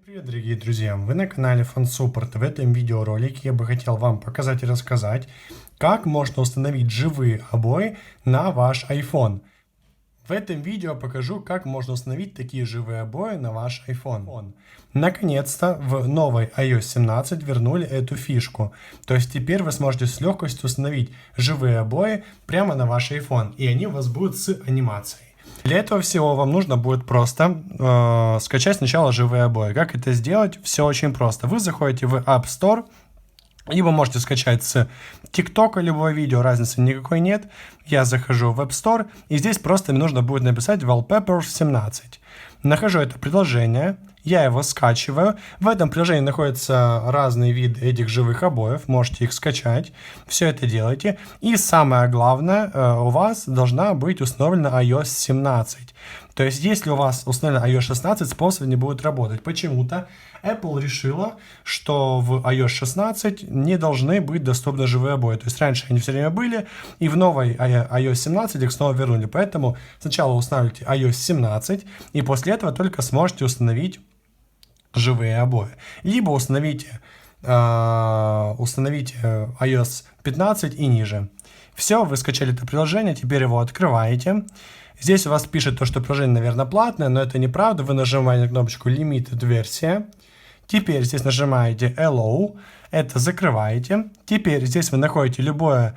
Привет, дорогие друзья! Вы на канале FunSupport. В этом видеоролике я бы хотел вам показать и рассказать, как можно установить живые обои на ваш iPhone. В этом видео покажу, как можно установить такие живые обои на ваш iPhone. Наконец-то в новой iOS 17 вернули эту фишку. То есть теперь вы сможете с легкостью установить живые обои прямо на ваш iPhone, и они у вас будут с анимацией. Для этого всего вам нужно будет просто скачать сначала живые обои. Как это сделать? Все очень просто. Вы заходите в App Store, и вы можете скачать с ТикТока любое видео, разницы никакой нет. Я захожу в App Store, и здесь просто мне нужно будет написать Wallpapers 17. Нахожу это приложение, я его скачиваю. В этом приложении находятся разные виды этих живых обоев, можете их скачать. Все это делайте. И самое главное, у вас должна быть установлена iOS 17. То есть, если у вас установлена iOS 16, способ не будет работать. Почему-то Apple решила, что в iOS 16 не должны быть доступны живые обои. То есть, раньше они все время были, и в новой iOS 17 их снова вернули. Поэтому сначала устанавливайте iOS 17, и после этого только сможете установить живые обои. Либо установите iOS 15 и ниже. Все, вы скачали это приложение, теперь его открываете. Здесь у вас пишет то, что приложение, наверное, платное, но это неправда. Вы нажимаете на кнопочку Limited версия. Теперь здесь нажимаете Allow. Это закрываете. Теперь здесь вы находите любые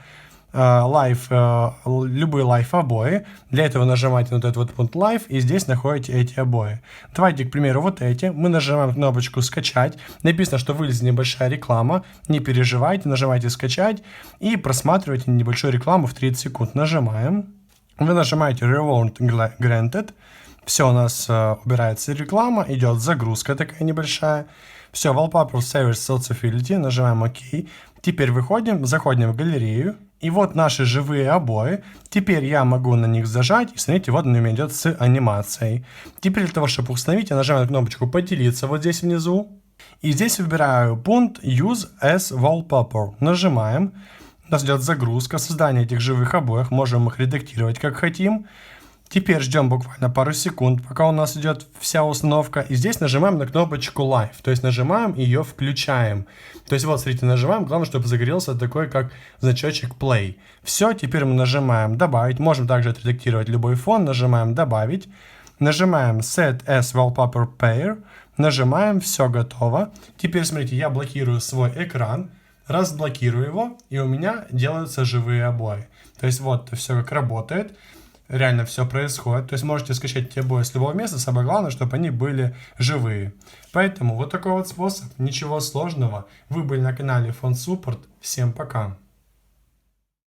live обои. Для этого нажимаете на этот вот пункт Live, и здесь находите эти обои. Давайте, к примеру, вот эти. Мы нажимаем кнопочку «Скачать». Написано, что вылезет небольшая реклама. Не переживайте, нажимайте «Скачать» и просматривайте небольшую рекламу в 30 секунд. Нажимаем. Вы нажимаете Reward Granted. Все, у нас убирается реклама, идет загрузка такая небольшая. Все, Wallpaper Savers Accessibility, нажимаем ОК. Теперь заходим в галерею. И вот наши живые обои. Теперь я могу на них зажать. И смотрите, вот он у меня идет с анимацией. Теперь для того, чтобы установить, я нажимаю кнопочку «Поделиться» вот здесь внизу. И здесь выбираю пункт Use as Wallpaper. Нажимаем. У нас идет загрузка, создание этих живых обоев. Можем их редактировать как хотим. Теперь ждем буквально пару секунд, пока у нас идет вся установка. И здесь нажимаем на кнопочку Live. То есть нажимаем и ее включаем. То есть вот, смотрите, нажимаем. Главное, чтобы загорелся такой, как значочек Play. Все, теперь мы нажимаем Добавить. Можем также отредактировать любой фон. Нажимаем Добавить. Нажимаем Set as Wallpaper Pair. Нажимаем. Все готово. Теперь, смотрите, я блокирую свой экран. Разблокирую его, и у меня делаются живые обои. То есть вот все как работает. Реально все происходит. То есть можете скачать эти обои с любого места. Самое главное, чтобы они были живые. Поэтому вот такой вот способ. Ничего сложного. Вы были на канале FunSupport. Всем пока.